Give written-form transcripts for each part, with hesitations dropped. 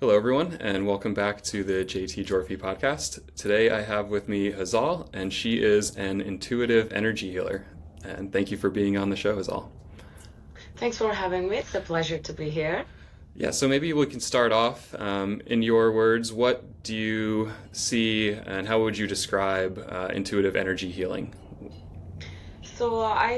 Hello, everyone, and welcome back to the JT Jorfi podcast. Today I have with me Hazal, and she is an intuitive energy healer. And thank you for being on the show, Hazal. Thanks for having me. It's a pleasure to be here. Yeah, so maybe we can start off. In your words, what do you see and how would you describe intuitive energy healing?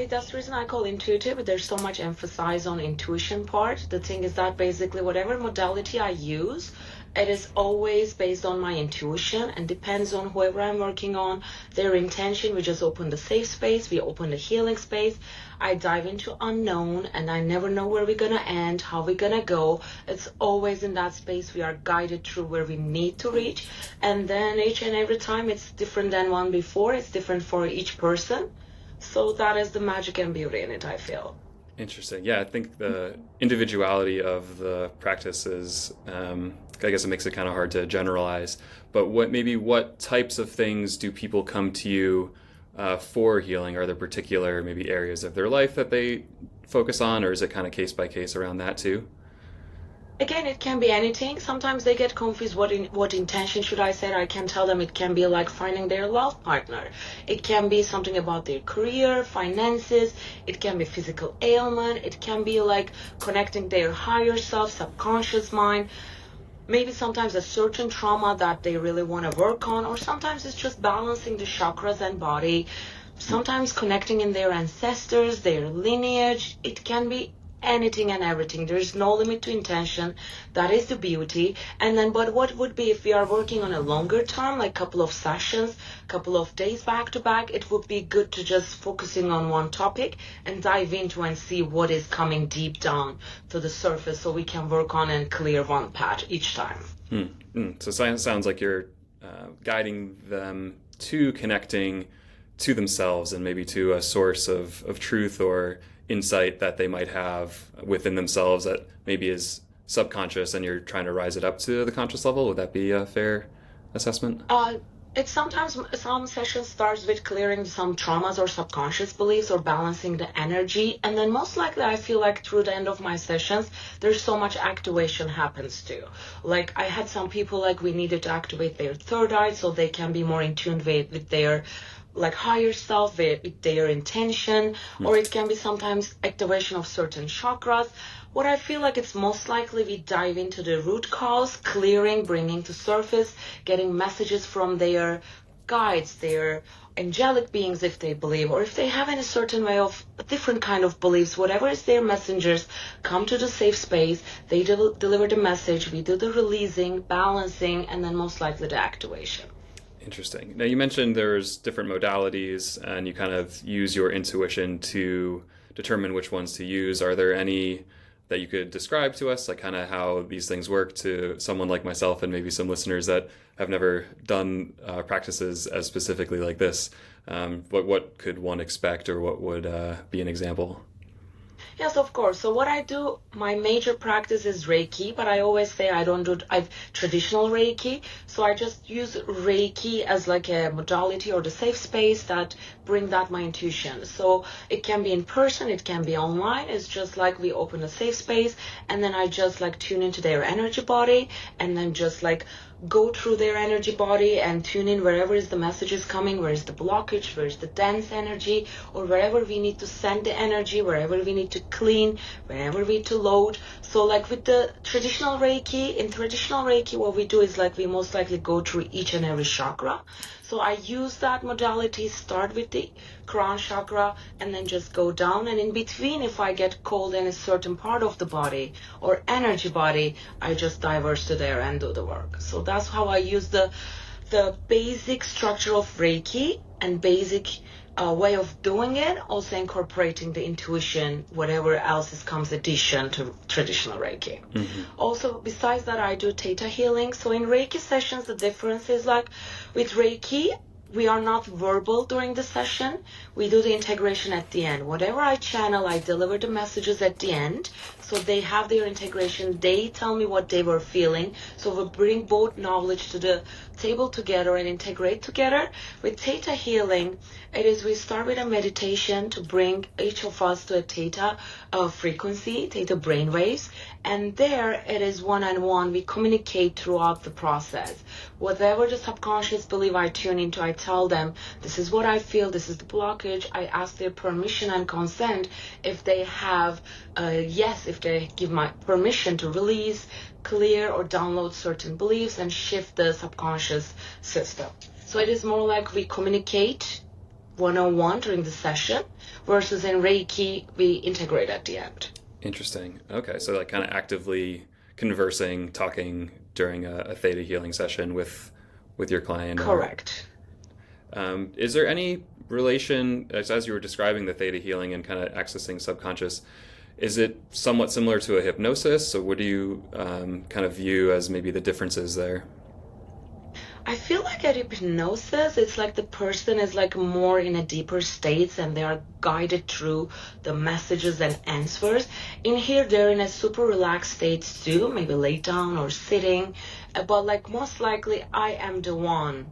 That's the reason I call intuitive. There's so much emphasis on intuition part. The thing is that basically whatever modality I use, it is always based on my intuition and depends on whoever I'm working on, their intention. We just open the safe space, we open the healing space. I dive into unknown and I never know where we're gonna end, how we're gonna go. It's always in that space we are guided through where we need to reach. And then each and every time it's different than one before. It's different for each person. So that is the magic and beauty in it, I feel. Interesting. Yeah, I think the individuality of the practice is, I guess it makes it kind of hard to generalize, but what types of things do people come to you for healing? Are there particular maybe areas of their life that they focus on, or is it kind of case by case around that too? Again, it can be anything. Sometimes they get confused what intention should I set. I can tell them it can be like finding their love partner. It can be something about their career, finances. It can be physical ailment. It can be like connecting their higher self, subconscious mind. Maybe sometimes a certain trauma that they really want to work on, or sometimes it's just balancing the chakras and body. Sometimes connecting in their ancestors, their lineage. It can be anything and everything. There is no limit to intention. That is the beauty. And then, but what would be if we are working on a longer term, like couple of sessions, couple of days back to back, it would be good to just focusing on one topic and dive into and see what is coming deep down to the surface so we can work on and clear one path each time. So it sounds like you're guiding them to connecting to themselves and maybe to a source of truth or insight that they might have within themselves that maybe is subconscious, and you're trying to rise it up to the conscious level. Would that be a fair assessment? It's sometimes some sessions starts with clearing some traumas or subconscious beliefs or balancing the energy, and then most likely I feel like through the end of my sessions there's so much activation happens too. Like I had some people like we needed to activate their third eye so they can be more in tune with their like higher self, with their intention, or it can be sometimes activation of certain chakras. What I feel like it's most likely we dive into the root cause, clearing, bringing to surface, getting messages from their guides, their angelic beings if they believe, or if they have any certain way of a different kind of beliefs, whatever is their messengers, come to the safe space, they deliver the message, we do the releasing, balancing, and then most likely the activation. Interesting. Now, you mentioned there's different modalities and you kind of use your intuition to determine which ones to use. Are there any that you could describe to us, like kind of how these things work to someone like myself and maybe some listeners that have never done practices as specifically like this? What could one expect, or what would be an example? Yes, of course. So what I do, my major practice is Reiki, but I always say I don't do traditional Reiki. So I just use Reiki as like a modality or the safe space that bring that my intuition. So it can be in person, it can be online. It's just like we open a safe space and then I just like tune into their energy body and then just like go through their energy body and tune in wherever is the message is coming, where is the blockage, where is the dense energy, or wherever we need to send the energy, wherever we need to clean, wherever we need to load. So like with the traditional Reiki, in traditional Reiki what we do is like we most likely go through each and every chakra. So I use that modality, start with the crown chakra and then just go down, and in between if I get cold in a certain part of the body or energy body, I just diverse to there and do the work. So that's how I use the basic structure of Reiki and basic way of doing it, also incorporating the intuition, whatever else comes addition to traditional Reiki. Also, besides that, I do theta healing. So in Reiki sessions, the difference is like with Reiki, we are not verbal during the session. We do the integration at the end. Whatever I channel, I deliver the messages at the end. So they have their integration. They tell me what they were feeling. So we bring both knowledge to the table together and integrate together. With theta healing, it is we start with a meditation to bring each of us to a theta frequency, theta brainwaves. And there it is one-on-one. We communicate throughout the process. Whatever the subconscious belief I tune into, I tell them, this is what I feel, this is the blockage. I ask their permission and consent. If they have yes, if they give my permission to release, clear, or download certain beliefs and shift the subconscious system. So it is more like we communicate one-on-one during the session versus in Reiki, we integrate at the end. Interesting. Okay, so like kind of actively conversing, talking during a theta healing session with your client. Correct. Is there any relation, as you were describing the theta healing and kind of accessing subconscious, is it somewhat similar to a hypnosis? So what do you kind of view as maybe the differences there? I feel like at hypnosis, it's like the person is like more in a deeper states and they are guided through the messages and answers. In here, they're in a super relaxed state too, maybe lay down or sitting. But like most likely, I am the one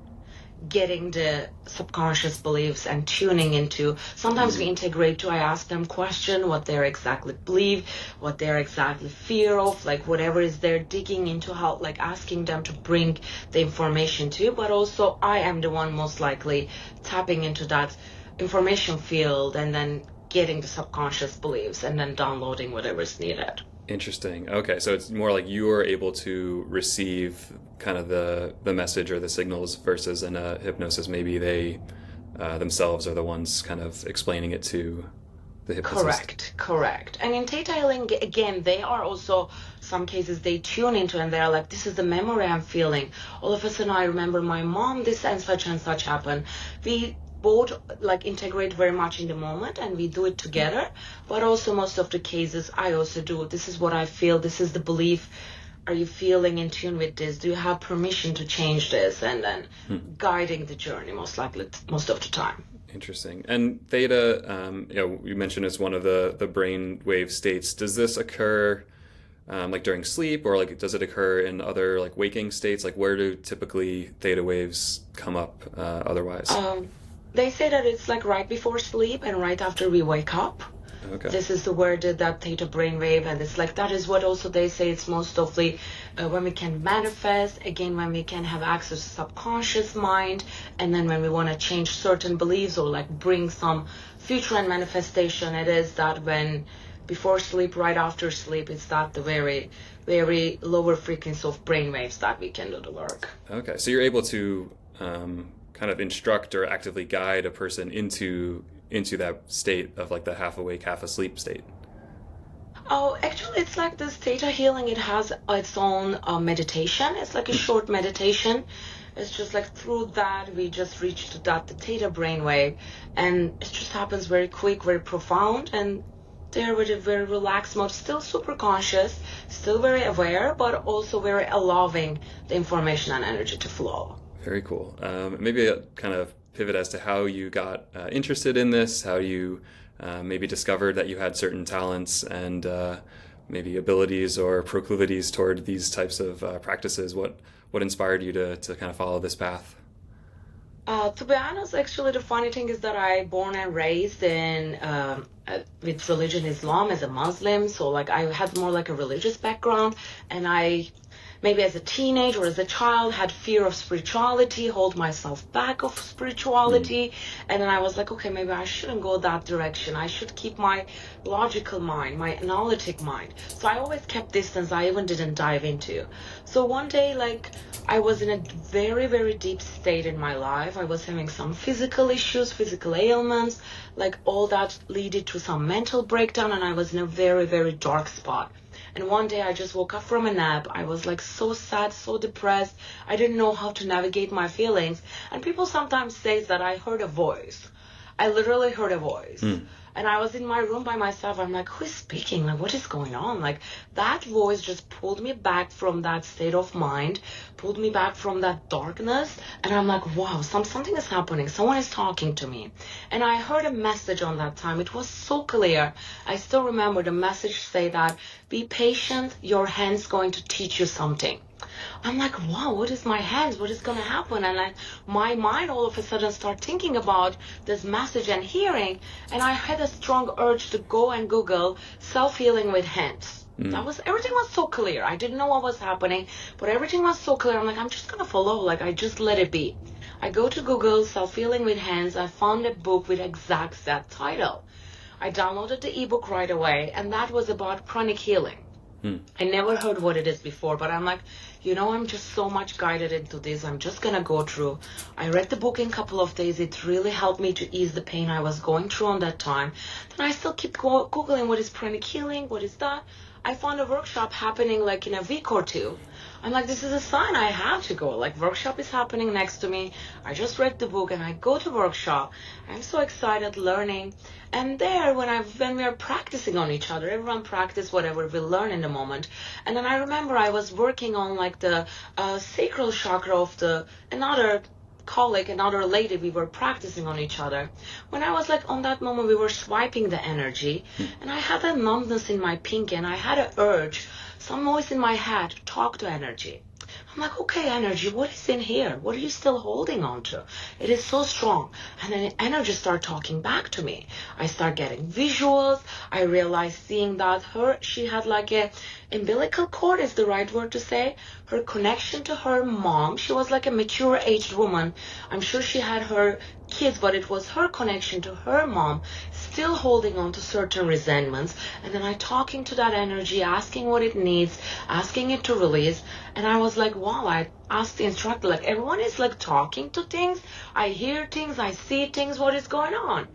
getting the subconscious beliefs and tuning into. Sometimes we integrate too. I ask them question what they exactly believe, what they're exactly fear of, like whatever is they're digging into, how like asking them to bring the information to. But also I am the one most likely tapping into that information field and then getting the subconscious beliefs and then downloading whatever's needed. Interesting. Okay, so it's more like you are able to receive kind of the message or the signals versus in a hypnosis, maybe they themselves are the ones kind of explaining it to the hypnotist. Correct. And in theta healing, again, they are also, some cases they tune into and they're like, this is the memory I'm feeling. All of a sudden I remember my mom, this and such happened. We both like integrate very much in the moment and we do it together, but also most of the cases I also do, this is what I feel, this is the belief, are you feeling in tune with this, do you have permission to change this, and then guiding the journey most likely most of the time. Interesting. And theta, you mentioned it's one of the brain wave states. Does this occur like during sleep, or like does it occur in other like waking states? Like where do typically theta waves come up otherwise? They say that it's like right before sleep and right after we wake up. Okay. This is the word that theta brainwave, and it's like that is what also they say it's most of when we can manifest, again when we can have access to subconscious mind, and then when we want to change certain beliefs or like bring some future and manifestation, it is that when before sleep, right after sleep, it's that the very, very lower frequency of brainwaves that we can do the work. Okay, so you're able to kind of instruct or actively guide a person into that state of like the half awake, half asleep state. Oh, actually, it's like this theta healing. It has its own meditation. It's like a short meditation. It's just like through that we just reach to that the theta brainwave, and it just happens very quick, very profound, and they're with a very relaxed mode, still super conscious, still very aware, but also very allowing the information and energy to flow. Very cool. Maybe a kind of pivot as to how you got interested in this, how you maybe discovered that you had certain talents and maybe abilities or proclivities toward these types of practices. What inspired you to kind of follow this path? To be honest, actually, the funny thing is that I born and raised in with religion Islam as a Muslim, so like I had more like a religious background, and I maybe as a teenager or as a child had fear of spirituality, hold myself back of spirituality, and then I was like, okay, maybe I shouldn't go that direction. I should keep my logical mind, my analytic mind. So I always kept distance. I even didn't dive into. So one day, like, I was in a very, very deep state in my life. I was having some physical issues, physical ailments, like all that leaded to some mental breakdown, and I was in a very, very dark spot. And one day I just woke up from a nap. I was like so sad, so depressed. I didn't know how to navigate my feelings. And people sometimes say that I heard a voice. I literally heard a voice. And I was in my room by myself. I'm like, who is speaking? Like, what is going on? Like, that voice just pulled me back from that state of mind, pulled me back from that darkness. And I'm like, wow, something is happening. Someone is talking to me. And I heard a message on that time. It was so clear. I still remember the message say that, be patient, your hand's going to teach you something. I'm like, wow, what is my hands? What is going to happen? And my mind all of a sudden start thinking about this message and hearing. And I had a strong urge to go and Google self-healing with hands. Everything was so clear. I didn't know what was happening, but everything was so clear. I'm like, I'm just going to follow. Like, I just let it be. I go to Google self-healing with hands. I found a book with exact that title. I downloaded the ebook right away, and that was about pranic healing. I never heard what it is before, but I'm like, I'm just so much guided into this. I'm just going to go through. I read the book in a couple of days. It really helped me to ease the pain I was going through on that time. Then I still keep Googling what is pranic healing, what is that? I found a workshop happening like in a week or two. I'm like, this is a sign I have to go. Like, workshop is happening next to me. I just read the book and I go to workshop. I'm so excited learning. And there, when we are practicing on each other, everyone practice whatever we learn in the moment. And then I remember I was working on like the sacral chakra of another colleague, another lady, we were practicing on each other. When I was like on that moment, we were swiping the energy, and I had a numbness in my pinky, and I had an urge, some voice in my head to talk to energy. I'm like, okay, energy, what is in here? What are you still holding on to? It is so strong. And then energy start talking back to me. I start getting visuals. I realized seeing that she had like a umbilical cord is the right word to say. Her connection to her mom. She was like a mature aged woman. I'm sure she had her kids, but it was her connection to her mom still holding on to certain resentments. And then I talking to that energy, asking what it needs, asking it to release. And I was like, wow, I asked the instructor, like, everyone is like talking to things. I hear things, I see things, what is going on?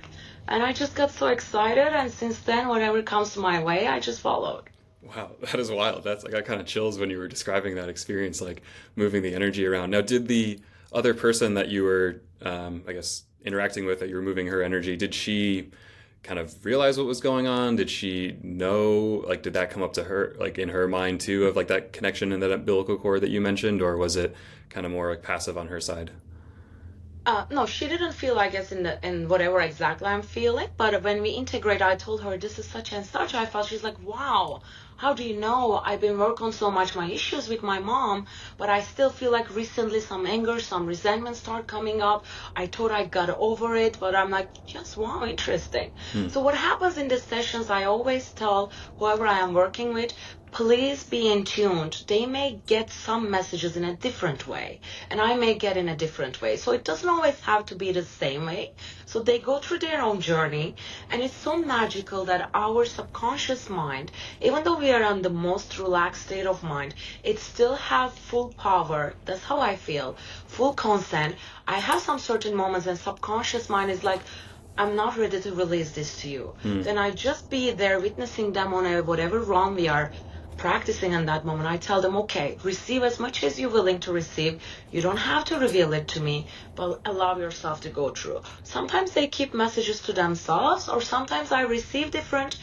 And I just got so excited. And since then, whatever comes my way, I just followed. Wow, that is wild. That's like, I got kind of chills when you were describing that experience, like moving the energy around. Now, did the other person that you were, I guess, interacting with, that you were moving her energy, did she kind of realize what was going on? Did she know, like, did that come up to her, like in her mind too, of like that connection in that umbilical cord that you mentioned, or was it kind of more like passive on her side? No, she didn't feel, I guess, in whatever exactly I'm feeling. But when we integrate, I told her this is such and such. I felt she's like, wow, how do you know? I've been working on so much my issues with my mom, but I still feel like recently some anger, some resentment start coming up. I thought I got over it, but I'm like, just wow, interesting. So what happens in these sessions, I always tell whoever I am working with, please be in tuned. They may get some messages in a different way, and I may get in a different way. So it doesn't always have to be the same way. So they go through their own journey, and it's so magical that our subconscious mind, even though we are in the most relaxed state of mind, it still has full power. That's how I feel. Full consent. I have some certain moments when subconscious mind is like, I'm not ready to release this to you. Then I just be there witnessing them on whatever realm we are practicing in that moment. I tell them, okay, receive as much as you're willing to receive. You don't have to reveal it to me, but allow yourself to go through. Sometimes they keep messages to themselves, or sometimes I receive different,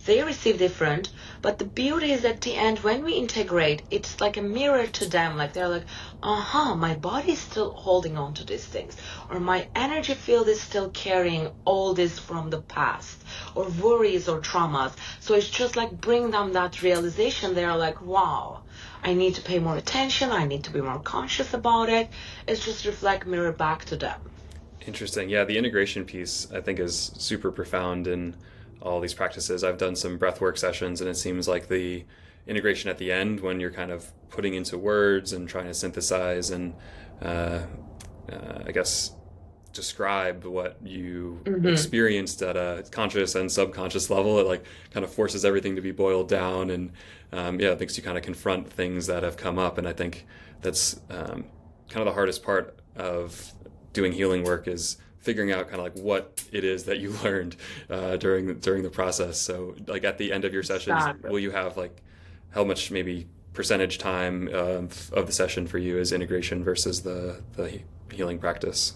they receive different. But the beauty is at the end, when we integrate, it's like a mirror to them. Like they're like, my body is still holding on to these things, or my energy field is still carrying all this from the past, or worries or traumas. So it's just like bring them that realization. They're like, wow, I need to pay more attention. I need to be more conscious about it. It's just reflect mirror back to them. Interesting. Yeah, the integration piece I think is super profound in all these practices. I've done some breathwork sessions, and it seems like the integration at the end, when you're kind of putting into words and trying to synthesize and I guess describe what you experienced at a conscious and subconscious level, it like kind of forces everything to be boiled down, and it makes you kind of confront things that have come up. And I think that's kind of the hardest part of doing healing work, is figuring out kind of like what it is that you learned during the process. So like at the end of your sessions, Exactly. will you have like, how much maybe percentage time of the session for you is integration versus the healing practice?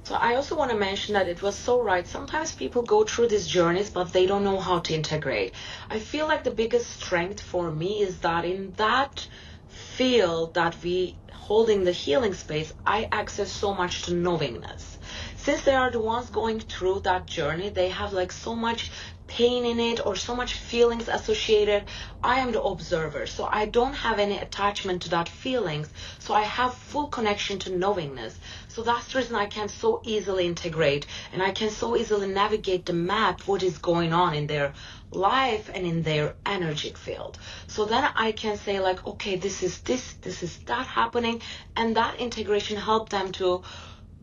So I also want to mention that it was so right. Sometimes people go through these journeys, but they don't know how to integrate. I feel like the biggest strength for me is that in that field that we holding the healing space, I access so much to knowingness. Since they are the ones going through that journey, they have like so much pain in it or so much feelings associated. I am the observer, so I don't have any attachment to that feelings. So I have full connection to knowingness. So that's the reason I can so easily integrate and I can so easily navigate the map, what is going on in their life and in their energetic field. So then I can say like, okay, this is that happening, and that integration helped them to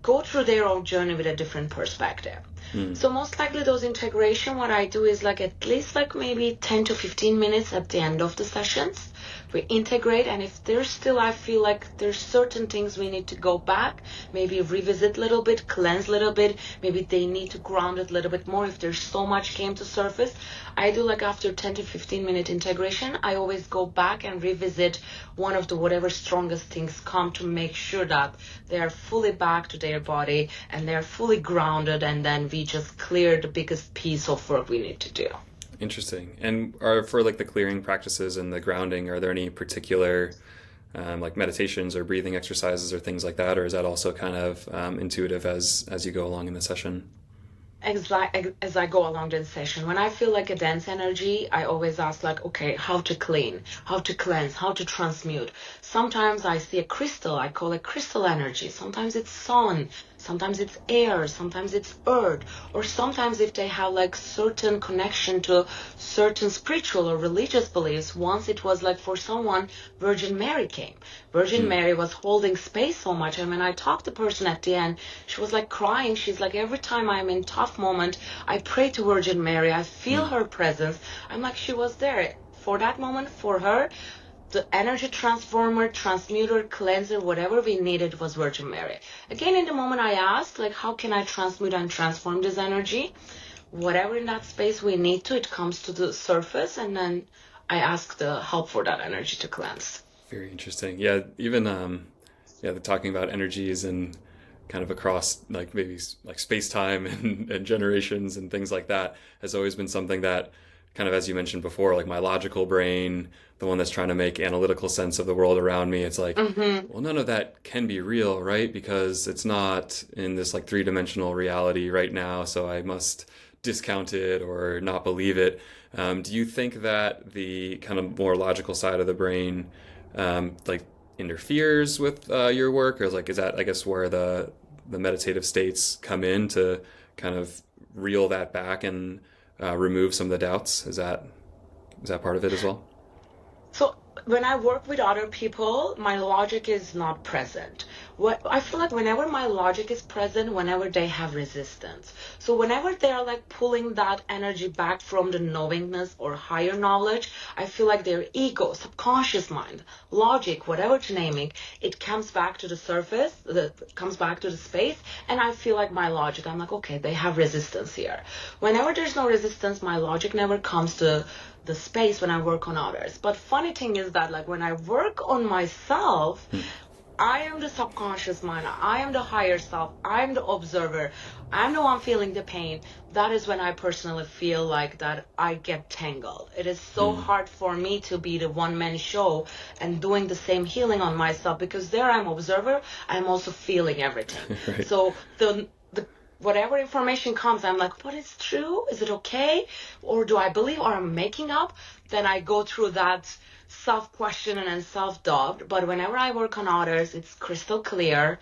go through their own journey with a different perspective. So most likely those integration, what I do is like at least like maybe 10 to 15 minutes at the end of the sessions. We integrate, and if there's still, I feel like there's certain things we need to go back, maybe revisit a little bit, cleanse a little bit, maybe they need to ground it a little bit more if there's so much came to surface. I do like after 10 to 15 minute integration, I always go back and revisit one of the whatever strongest things come to make sure that they are fully back to their body and they're fully grounded, and then we just clear the biggest piece of work we need to do. Interesting. And are for like the clearing practices and the grounding, are there any particular like meditations or breathing exercises or things like that, or is that also kind of intuitive as you go along in the session? As I go along the session, when I feel like a dense energy, I always ask like, okay, how to clean, how to cleanse, how to transmute. Sometimes I see a crystal, I call it crystal energy. Sometimes it's sun, sometimes it's air, sometimes it's earth, or sometimes if they have like certain connection to certain spiritual or religious beliefs. Once it was like for someone, Virgin Mary came. Virgin Mary was holding space so much, and when I talked to the person at the end, she was like crying. She's like, every time I'm in tough moment, I pray to Virgin Mary, I feel her presence. I'm like, she was there for that moment. For her, the energy transformer, transmuter, cleanser, whatever we needed was Virgin Mary. Again, in the moment I asked, like, how can I transmute and transform this energy? Whatever in that space we need to, it comes to the surface, and then I ask the help for that energy to cleanse. Very interesting. Yeah, even yeah, the talking about energies and kind of across like maybe like space time and generations and things like that has always been something that kind of, as you mentioned before, like my logical brain, the one that's trying to make analytical sense of the world around me, it's like, well, none of that can be real, right? Because it's not in this like three-dimensional reality right now, so I must discount it or not believe it. Do you think that the kind of more logical side of the brain like interferes with your work, or like is that, I guess, where the meditative states come in to kind of reel that back and remove some of the doubts? Is that part of it as well? So when I work with other people, my logic is not present. What I feel like whenever my logic is present, whenever they have resistance. So whenever they are like pulling that energy back from the knowingness or higher knowledge, I feel like their ego, subconscious mind, logic, whatever to name it comes back to the surface, comes back to the space, and I feel like my logic, I'm like, okay, they have resistance here. Whenever there's no resistance, my logic never comes to the space when I work on others. But funny thing is that like when I work on myself, I am the subconscious mind. I am the higher self. I am the observer. I'm the one feeling the pain. That is when I personally feel like that I get tangled. It is so hard for me to be the one-man show and doing the same healing on myself, because there I'm observer. I'm also feeling everything. Right. So the whatever information comes, I'm like, what is true? Is it okay? Or do I believe, or I'm making up? Then I go through that self-questioning and self-doubt. But whenever I work on others, it's crystal clear.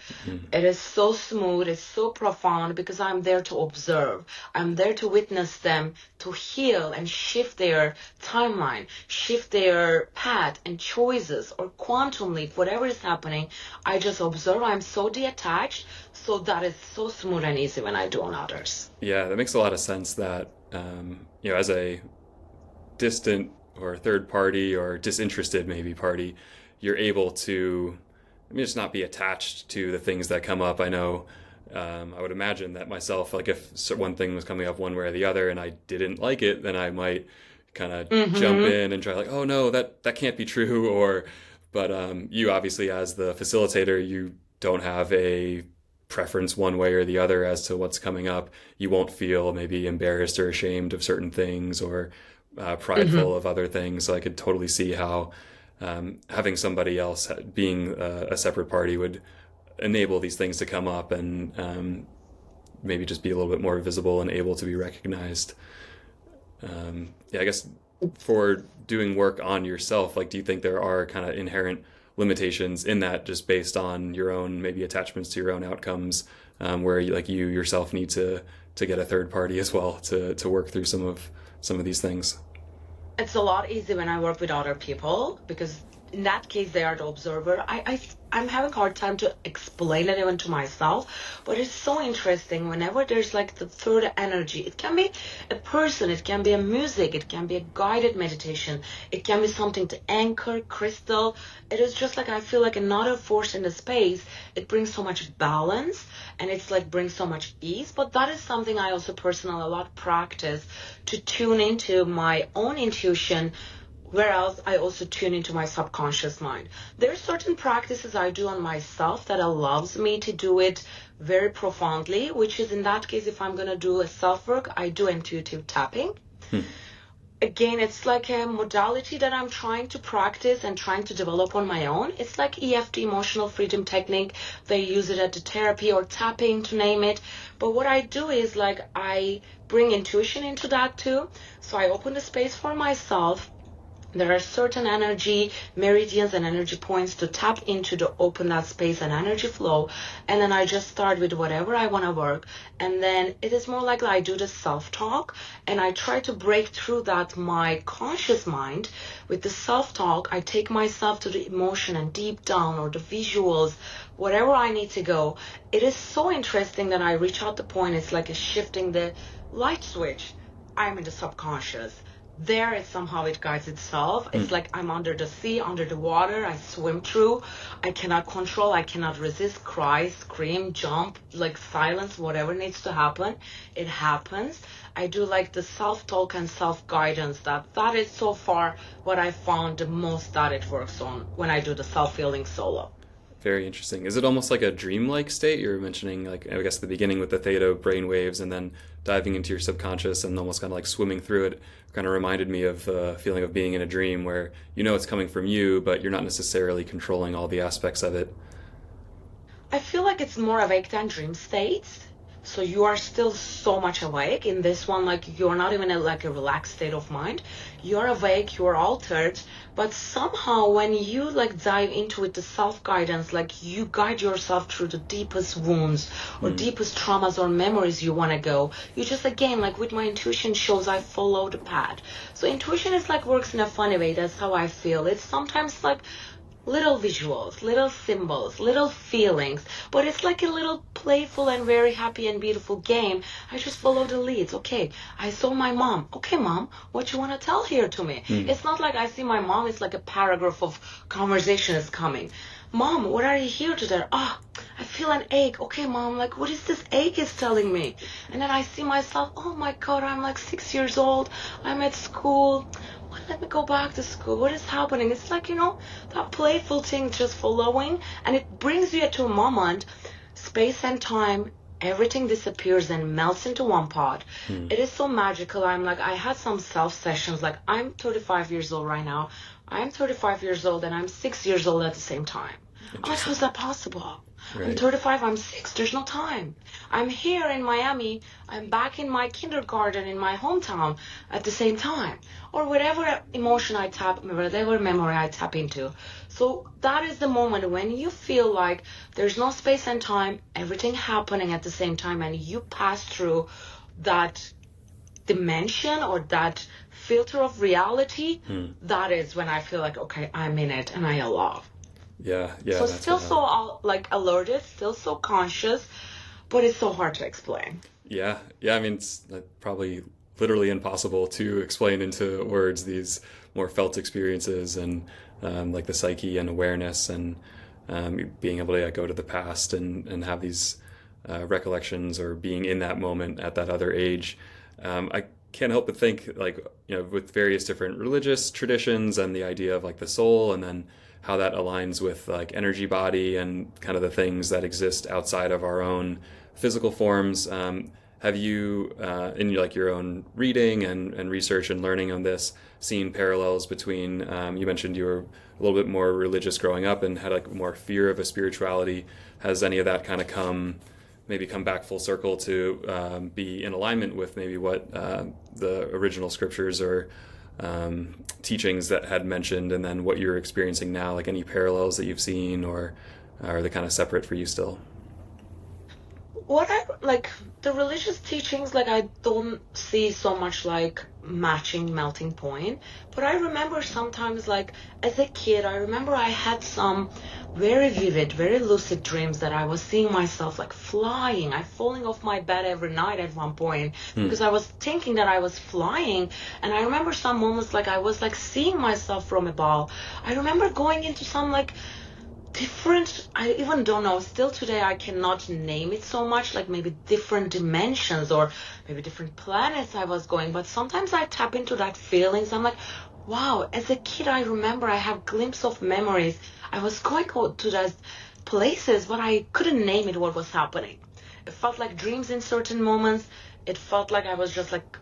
It is so smooth. It's so profound, because I'm there to observe. I'm there to witness them, to heal and shift their timeline, shift their path and choices or quantum leap, whatever is happening. I just observe. I'm so detached. So that is so smooth and easy when I do on others. Yeah, that makes a lot of sense that, as a distant or third party or disinterested maybe party, you're able to, just not be attached to the things that come up. I know, I would imagine that myself, like if one thing was coming up one way or the other and I didn't like it, then I might kind of jump in and try like, oh no, that can't be true. But you obviously, as the facilitator, you don't have a preference one way or the other as to what's coming up. You won't feel maybe embarrassed or ashamed of certain things, or prideful Hmm. of other things. So I could totally see how having somebody else being a separate party would enable these things to come up, and maybe just be a little bit more visible and able to be recognized. Yeah, I guess for doing work on yourself, like, do you think there are kind of inherent limitations in that, just based on your own maybe attachments to your own outcomes, where you, like, you yourself need to get a third party as well to work through some of these things? It's a lot easier when I work with other people because in that case they are the observer. I'm having a hard time to explain it even to myself, but it's so interesting whenever there's like the third energy. It can be a person, it can be a music, it can be a guided meditation, it can be something to anchor, crystal. It is just like I feel like another force in the space. It brings so much balance and it's like brings so much ease. But that is something I also personally a lot practice to tune into my own intuition, whereas I also tune into my subconscious mind. There are certain practices I do on myself that allows me to do it very profoundly, which is in that case, if I'm going to do a self work, I do intuitive tapping. Hmm. Again, it's like a modality that I'm trying to practice and trying to develop on my own. It's like EFT, emotional freedom technique. They use it at the therapy or tapping, to name it. But what I do is like I bring intuition into that too. So I open the space for myself. There are certain energy meridians and energy points to tap into to open that space and energy flow. And then I just start with whatever I want to work. And then it is more like I do the self-talk and I try to break through that my conscious mind with the self-talk. I take myself to the emotion and deep down or the visuals, whatever I need to go. It is so interesting that I reach out the point. It's like a shifting the light switch. I'm in the subconscious. There is somehow it guides itself. It's like I'm under the sea, under the water. I swim through. I cannot control. I cannot resist. Cry, scream, jump, like silence, whatever needs to happen. It happens. I do like the self-talk and self-guidance. That is so far what I found the most that it works on when I do the self-healing solo. Very interesting. Is it almost like a dreamlike state? You were mentioning, like, I guess the beginning with the theta brain waves, and then diving into your subconscious and almost kind of like swimming through it. Kind of reminded me of the feeling of being in a dream where you know it's coming from you, but you're not necessarily controlling all the aspects of it. I feel like it's more awake than dream states. So you are still so much awake in this one, like you're not even in like a relaxed state of mind. You're awake, you're altered, but somehow when you like dive into it, the self-guidance, like you guide yourself through the deepest wounds or Hmm. deepest traumas or memories you want to go. You just again, like with my intuition shows, I follow the path. So intuition is like works in a funny way. That's how I feel. It's sometimes like little visuals, little symbols, little feelings, but it's like a little playful and very happy and beautiful game. I just follow the leads. Okay, I saw my mom. Okay, mom, what you want to tell here to me? Hmm. It's not like I see my mom, it's like a paragraph of conversation is coming. Mom, what are you here today? Ah, I feel an ache. Okay, mom, like what is this ache is telling me? And then I see myself, oh my God, I'm like 6 years old. I'm at school. Well, let me go back to school. What is happening? It's like, that playful thing just following, and it brings you to a moment, space and time, everything disappears and melts into one pot. Hmm. It is so magical. I'm like, I had some self sessions. Like, I'm 35 years old right now. I'm 35 years old and I'm 6 years old at the same time. I'm like, Interesting. how's that possible? I'm Right. 35, I'm 6, there's no time. I'm here in Miami, I'm back in my kindergarten in my hometown at the same time. Or whatever emotion I tap, whatever memory I tap into. So that is the moment when you feel like there's no space and time, everything happening at the same time, and you pass through that dimension or that filter of reality. Hmm. That is when I feel like, okay, I'm in it and I love. Yeah, yeah, So that's still so like alerted, still so conscious, but it's so hard to explain. yeah, yeah. I mean, it's probably literally impossible to explain into words these more felt experiences, and like the psyche and awareness, and being able to go to the past and have these recollections, or being in that moment at that other age. I can't help but think, like, with various different religious traditions and the idea of like the soul, and then how that aligns with like energy body and kind of the things that exist outside of our own physical forms. Have you, in like your own reading and research and learning on this, seen parallels between? You mentioned you were a little bit more religious growing up and had like more fear of a spirituality. Has any of that kind of maybe come back full circle to be in alignment with maybe what the original scriptures or teachings that had mentioned, and then what you're experiencing now? Like any parallels that you've seen, or are they kind of separate for you still? What I like, the religious teachings, like I don't see so much like matching melting point, but I remember sometimes like as a kid, I remember I had some very vivid, very lucid dreams that I was seeing myself like flying. I falling off my bed every night at one point because I was thinking that I was flying. And I remember some moments like I was like seeing myself from above. I remember going into some like different, I even don't know, still today I cannot name it so much, like maybe different dimensions or maybe different planets I was going, but sometimes I tap into that feelings. I'm like, wow, as a kid I remember I have glimpse of memories. I was going to those places, but I couldn't name it what was happening. It felt like dreams in certain moments. It felt like I was just like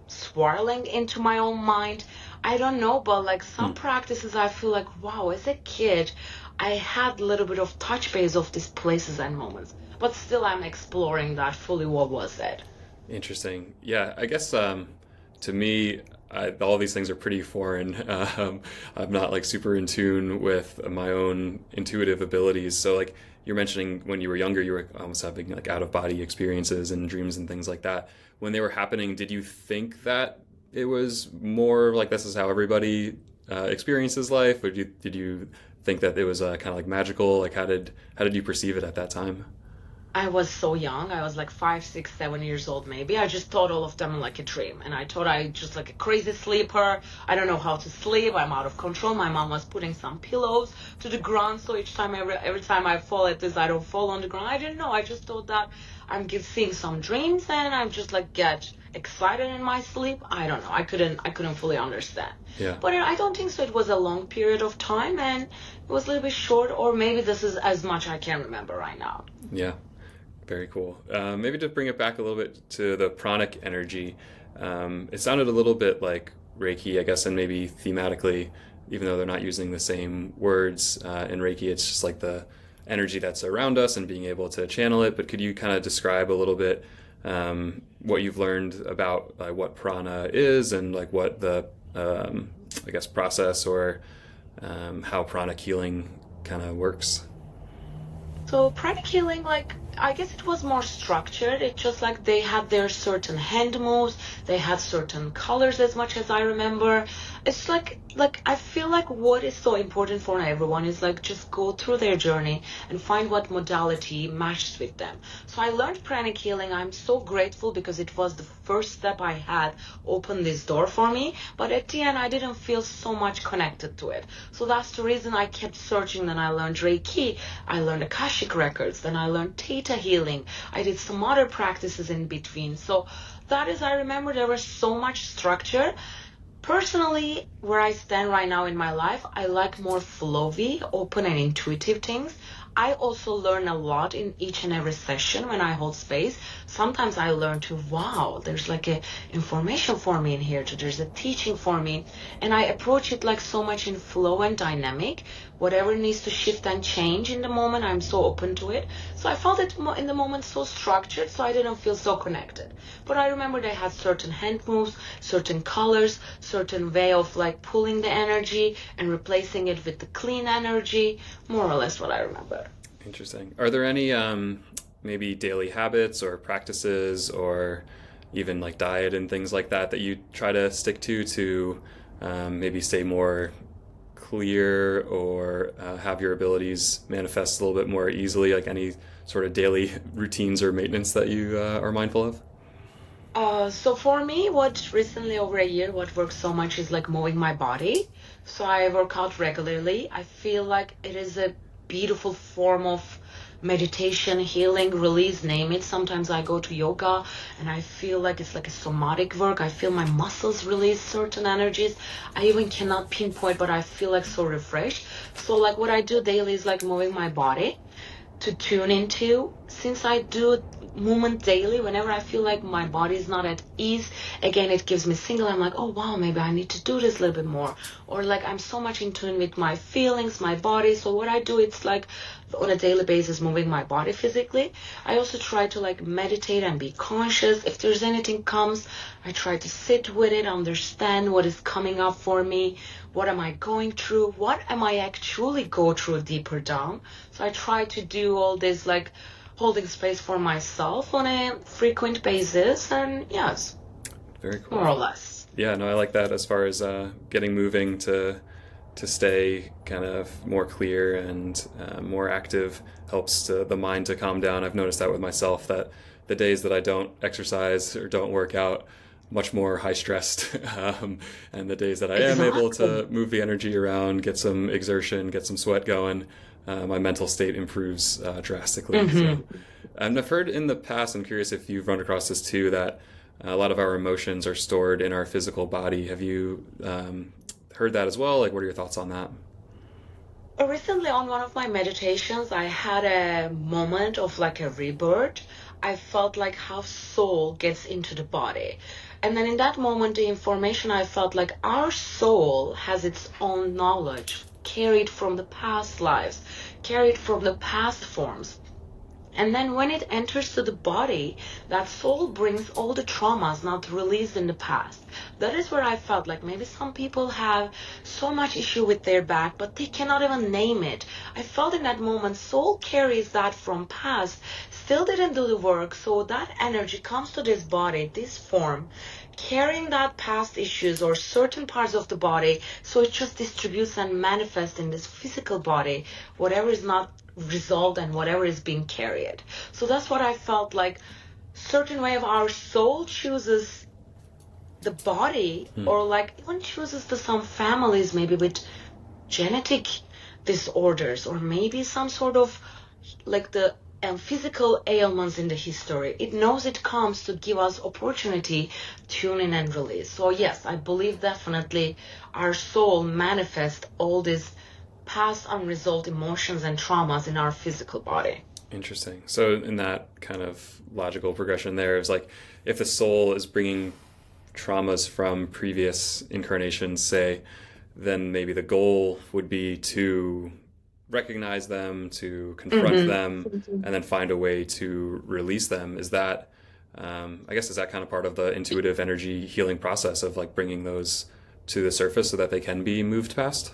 swirling into my own mind. I don't know, but like some practices I feel like, wow, as a kid I had a little bit of touch base of these places and moments, but still I'm exploring that fully. What was it? Interesting. Yeah, I guess to me, all these things are pretty foreign. I'm not like super in tune with my own intuitive abilities. So like you're mentioning when you were younger, you were almost having like out of body experiences and dreams and things like that. When they were happening, did you think that it was more like this is how everybody experiences life, or did you think that it was kind of like magical? Like how did you perceive it at that time? I was so young. I was like 5, 6, 7 years old maybe. I just thought all of them like a dream. And I thought I just like a crazy sleeper. I don't know how to sleep. I'm out of control. My mom was putting some pillows to the ground. So each time, every time I fall at this, I don't fall on the ground. I didn't know. I just thought that seeing some dreams and I'm just like get excited in my sleep. I don't know. I couldn't fully understand. Yeah. But I don't think so. It was a long period of time and it was a little bit short, or maybe this is as much I can remember right now. Yeah. Very cool. Maybe to bring it back a little bit to the pranic energy, it sounded a little bit like Reiki, I guess, and maybe thematically, even though they're not using the same words in Reiki, it's just like the energy that's around us and being able to channel it. But could you kind of describe a little bit what you've learned about what prana is and like what the, I guess, process or how pranic healing kind of works? So pranic healing, like I guess it was more structured. It's just like they had their certain hand moves, they had certain colors as much as I remember. It's like I feel like what is so important for everyone is like just go through their journey and find what modality matches with them. So I learned pranic healing. I'm so grateful because it was the first step I had opened this door for me. But at the end I didn't feel so much connected to it. So that's the reason I kept searching. Then I learned Reiki, I learned Akashic records, then I learned theta healing. I did some other practices in between. So that is, I remember there was so much structure. Personally, where I stand right now in my life, I like more flowy, open and intuitive things. I also learn a lot in each and every session when I hold space. Sometimes I learn to, wow, there's like a information for me in here, too. There's a teaching for me. And I approach it like so much in flow and dynamic. Whatever needs to shift and change in the moment, I'm so open to it. So I found it in the moment so structured, so I didn't feel so connected. But I remember they had certain hand moves, certain colors, certain way of like pulling the energy and replacing it with the clean energy, more or less what I remember. Interesting. Are there any maybe daily habits or practices or even like diet and things like that that you try to stick to maybe stay more clear or have your abilities manifest a little bit more easily, like any sort of daily routines or maintenance that you are mindful of? So for me, what recently over a year, what works so much is like moving my body. So I work out regularly. I feel like it is a beautiful form of meditation, healing, release, name it. Sometimes I go to yoga and I feel like it's like a somatic work. I feel my muscles release certain energies. I even cannot pinpoint, but I feel like so refreshed. So like what I do daily is like moving my body to tune into. Since I do movement daily, whenever I feel like my body is not at ease, again it gives me signal. I'm like, oh wow, maybe I need to do this a little bit more, or like I'm so much in tune with my feelings, my body. So what I do, it's like on a daily basis moving my body physically. I also try to like meditate and be conscious. If there's anything comes, I try to sit with it, understand what is coming up for me, what am I going through, what am I actually go through deeper down. So I try to do all this like holding space for myself on a frequent basis, and yes, Very cool. more or less. Yeah, no, I like that as far as getting moving to stay kind of more clear and more active helps the mind to calm down. I've noticed that with myself, that the days that I don't exercise or don't work out, much more high stressed, and the days that I am able Exactly. to move the energy around, get some exertion, get some sweat going, my mental state improves drastically. So, Hmm. and I've heard in the past, I'm curious if you've run across this too, that a lot of our emotions are stored in our physical body. Have you heard that as well? Like, what are your thoughts on that? Recently, on one of my meditations, I had a moment of like a rebirth. I felt like how soul gets into the body. And then in that moment, the information I felt like our soul has its own knowledge carried from the past lives, carried from the past forms. And then when it enters to the body, that soul brings all the traumas not released in the past. That is where I felt like maybe some people have so much issue with their back, but they cannot even name it. I felt in that moment, soul carries that from past, still didn't do the work, so that energy comes to this body, this form, carrying that past issues or certain parts of the body, so it just distributes and manifests in this physical body, whatever is not resolved and whatever is being carried. So that's what I felt like. Certain way of our soul chooses the body, Hmm. or like even chooses to some families maybe with genetic disorders, or maybe some sort of like the physical ailments in the history. It knows it comes to give us opportunity, tune in and release. So yes, I believe definitely our soul manifests all these past unresolved emotions and traumas in our physical body. Interesting. So, in that kind of logical progression, there is like if the soul is bringing traumas from previous incarnations, say, then maybe the goal would be to recognize them, to confront Hmm. them, and then find a way to release them. Is that, I guess, is that kind of part of the intuitive energy healing process of like bringing those to the surface so that they can be moved past?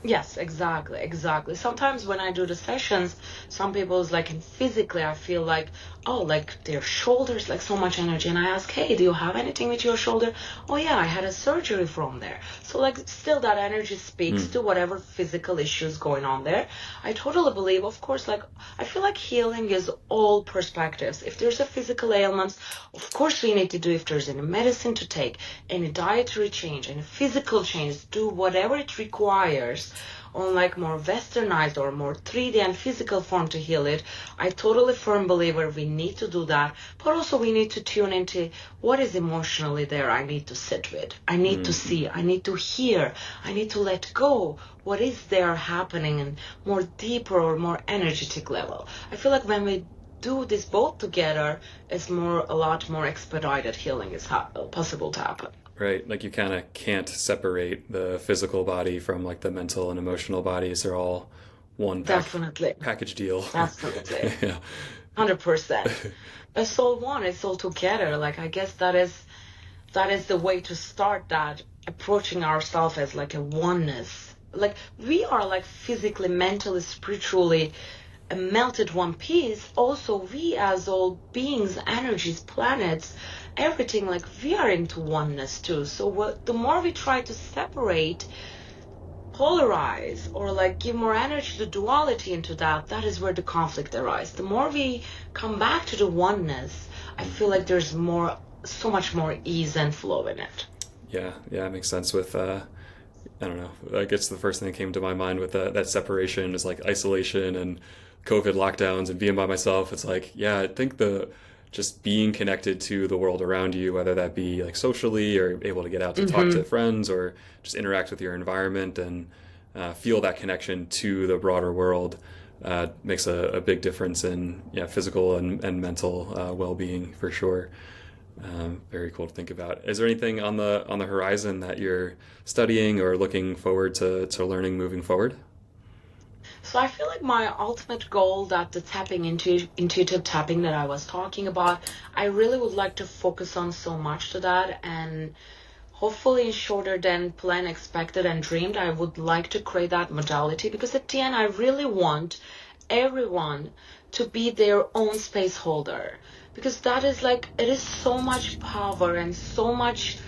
Yes, exactly, exactly. Sometimes when I do the sessions, some people's like, and physically, I feel like, oh, like their shoulders, like so much energy. And I ask, hey, do you have anything with your shoulder? Oh, yeah, I had a surgery from there. So, like, still that energy speaks Mm. to whatever physical issues going on there. I totally believe, of course, like, I feel like healing is all perspectives. If there's a physical ailment, of course, we need to do, if there's any medicine to take, any dietary change, any physical change, do whatever it requires on like more westernized or more 3D and physical form to heal it. I totally firm believer we need to do that, but also we need to tune into what is emotionally there I need to sit with. I need to Mm. see, I need to hear, I need to let go. What is there happening in more deeper or more energetic level? I feel like when we do this both together, it's more a lot more expedited healing is possible to happen. Right. Like you kind of can't separate the physical body from like the mental and emotional bodies. They're all one Definitely, package deal. definitely. Yeah. 100%. It's all one, it's all together. Like I guess that is the way to start that, approaching ourselves as like a oneness. Like we are like physically, mentally, spiritually a melted one piece. Also, we as all beings, energies, planets, everything, like we are into oneness too. So the more we try to separate, polarize, or like give more energy to duality into that, that is where the conflict arises. The more we come back to the oneness, I feel like there's more, so much more ease and flow in it. Yeah. Yeah. It makes sense with, I don't know. I guess the first thing that came to my mind with that separation is like isolation and COVID lockdowns and being by myself, it's like, yeah, I think the just being connected to the world around you, whether that be like socially or able to get out to talk to Mm-hmm. friends or just interact with your environment and feel that connection to the broader world, makes a big difference in physical and mental well-being for sure. Very cool to think about. Is there anything on the horizon that you're studying or looking forward to learning moving forward? So I feel like my ultimate goal, that the tapping into intuitive tapping that I was talking about, I really would like to focus on so much to that, and hopefully shorter than planned, expected, and dreamed. I would like to create that modality because at the end, I really want everyone to be their own space holder, because that is like, it is so much power and so much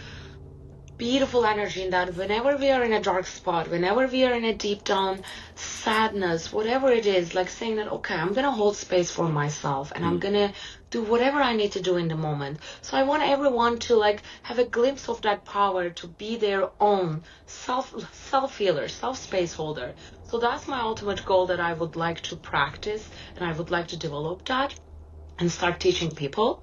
beautiful energy in that. Whenever we are in a dark spot, whenever we are in a deep down sadness, whatever it is, like saying that, okay, I'm gonna hold space for myself and I'm Mm. gonna do whatever I need to do in the moment. So I want everyone to like have a glimpse of that power, to be their own self healer, self space holder. So that's my ultimate goal, that I would like to practice, and I would like to develop that and start teaching people,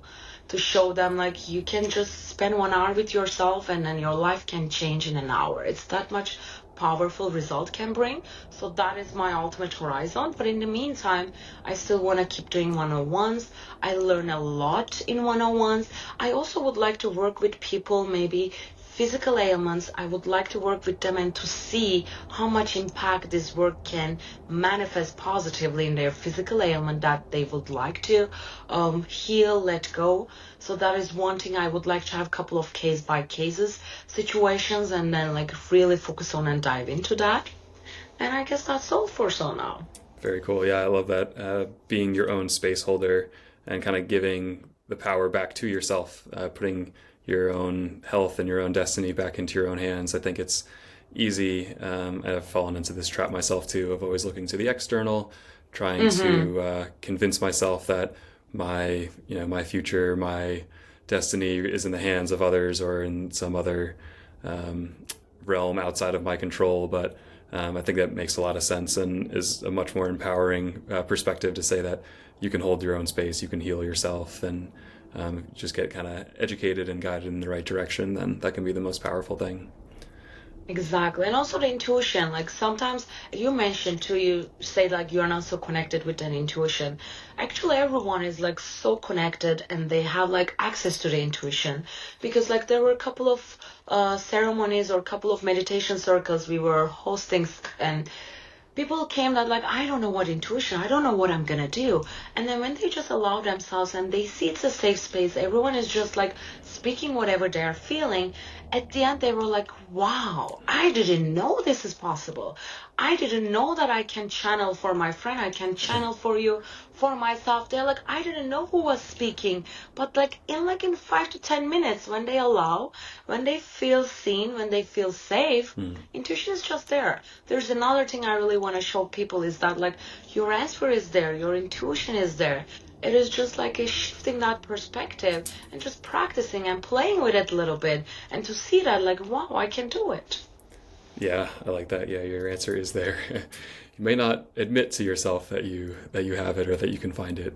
to show them like you can just spend 1 hour with yourself and then your life can change in an hour. It's that much powerful result can bring. So that is my ultimate horizon. But in the meantime, I still want to keep doing 101s. I learn a lot in 101s. I also would like to work with people, maybe physical ailments. I would like to work with them and to see how much impact this work can manifest positively in their physical ailment that they would like to heal, let go. So that is one thing. I would like to have a couple of case by cases situations, and then like really focus on and dive into that. And I guess that's all for so now. Very cool. Yeah, I love that. Being your own space holder and kind of giving the power back to yourself, putting your own health and your own destiny back into your own hands. I think it's easy. I've fallen into this trap myself too, of always looking to the external, trying Mm-hmm. to convince myself that my future, my destiny is in the hands of others or in some other um, realm outside of my control. But I think that makes a lot of sense and is a much more empowering perspective to say that you can hold your own space, you can heal yourself, and just get kind of educated and guided in the right direction. Then that can be the most powerful thing. Exactly. And also the intuition. Like sometimes you mentioned too, you say like you're not so connected with an intuition. Actually, everyone is like so connected and they have like access to the intuition. Because like there were a couple of ceremonies or a couple of meditation circles we were hosting, and people came that like, I don't know what intuition, I don't know what I'm gonna do. And then when they just allow themselves and they see it's a safe space, everyone is just like speaking whatever they're feeling. At the end, they were like, wow, I didn't know this is possible. I didn't know that I can channel for my friend, I can channel for you, for myself. They're like, I didn't know who was speaking. But like in 5 to 10 minutes, when they allow, when they feel seen, when they feel safe, Hmm. intuition is just there. There's another thing I really want to show people, is that like your answer is there, your intuition is there. It is just like a shifting that perspective and just practicing and playing with it a little bit, and to see that like, wow, I can do it. Yeah, I like that. Yeah, your answer is there. You may not admit to yourself that you have it or that you can find it.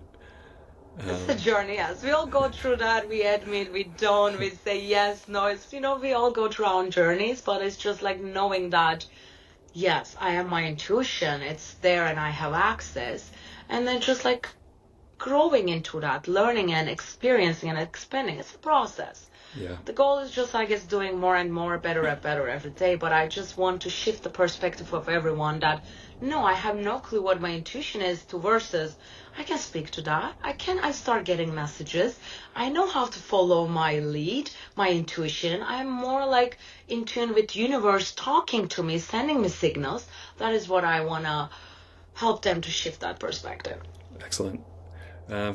It's a Um, journey, yes. We all go through that. We admit, we don't, we say yes, no. It's, we all go through our own journeys, but it's just like knowing that, yes, I have my intuition, it's there and I have access. And then just like growing into that, learning and experiencing and expanding. It's a process. yeah, The goal is just, I guess, doing more and more, better and better every day. But I just want to shift the perspective of everyone that, no, I have no clue what my intuition is, to versus, I can speak to that. I start getting messages. I know how to follow my lead, my intuition. I'm more like in tune with universe talking to me, sending me signals. That is what I want to help them to shift that perspective. excellent.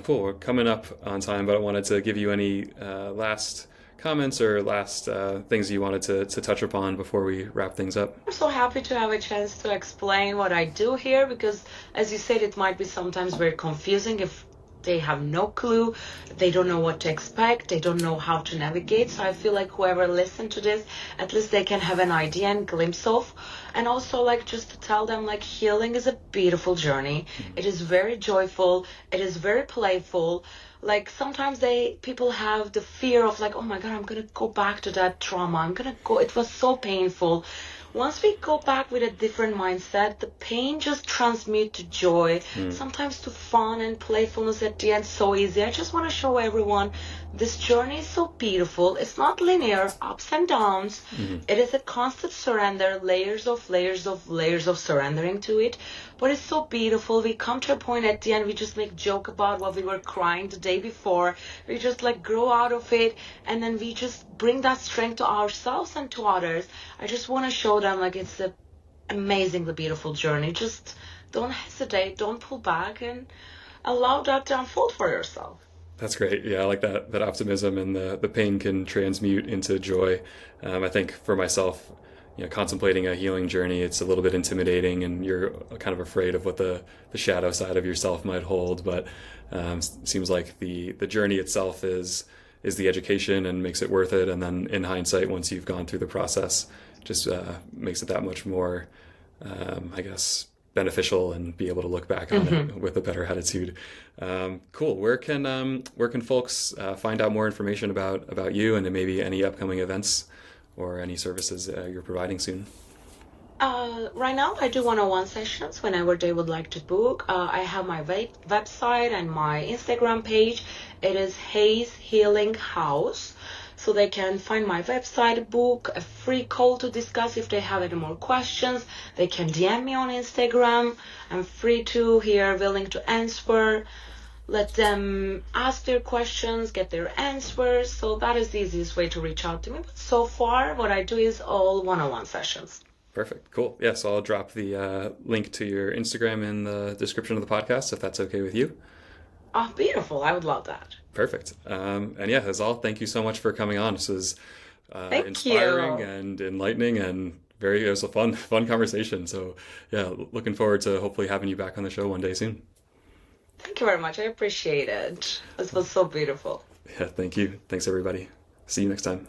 Cool. We're coming up on time, but I wanted to give you any last comments or last things you wanted to touch upon before we wrap things up. I'm so happy to have a chance to explain what I do here, because, as you said, it might be sometimes very confusing if they have no clue. They don't know what to expect. They don't know how to navigate. So I feel like whoever listened to this, at least they can have an idea and glimpse of. And also like just to tell them like healing is a beautiful journey. It is very joyful. It is very playful. Like sometimes people have the fear of like, oh my God, I'm gonna go back to that trauma. It was so painful. Once we go back with a different mindset, the pain just transmutes to joy, sometimes to fun and playfulness at the end, so easy. I just want to show everyone this journey is so beautiful. It's not linear, ups and downs. It is a constant surrender, layers of layers of layers of surrendering to it. But it's so beautiful. We come to a point at the end, we just make joke about what we were crying the day before. We just like grow out of it, and then we just bring that strength to ourselves and to others. I just want to show them like it's an amazingly beautiful journey. Just don't hesitate, don't pull back, and allow that to unfold for yourself. That's great. Yeah, I like that optimism, and the pain can transmute into joy. I think for myself, contemplating a healing journey, it's a little bit intimidating, and you're kind of afraid of what the shadow side of yourself might hold. But seems like the journey itself is the education and makes it worth it. And then in hindsight, once you've gone through the process, just makes it that much more, I guess, beneficial, and be able to look back on it with a better attitude. Cool. Where can folks find out more information about you, and then maybe any upcoming events or any services you're providing soon? Right now, I do one-on-one sessions whenever they would like to book. I have my website and my Instagram page. It is hazehealinghouse. So they can find my website, book a free call to discuss if they have any more questions. They can DM me on Instagram. I'm free to here, willing to answer. Let them ask their questions, get their answers. So that is the easiest way to reach out to me. But so far, what I do is all one-on-one sessions. Perfect. Cool. Yeah, so I'll drop the link to your Instagram in the description of the podcast, if that's okay with you. Oh, beautiful. I would love that. Perfect. And yeah, Hazal, thank you so much for coming on. This was Thank inspiring you. and enlightening, and it was a fun conversation. So yeah, looking forward to hopefully having you back on the show one day soon. Thank you very much. I appreciate it. This was so beautiful. Yeah, thank you. Thanks, everybody. See you next time.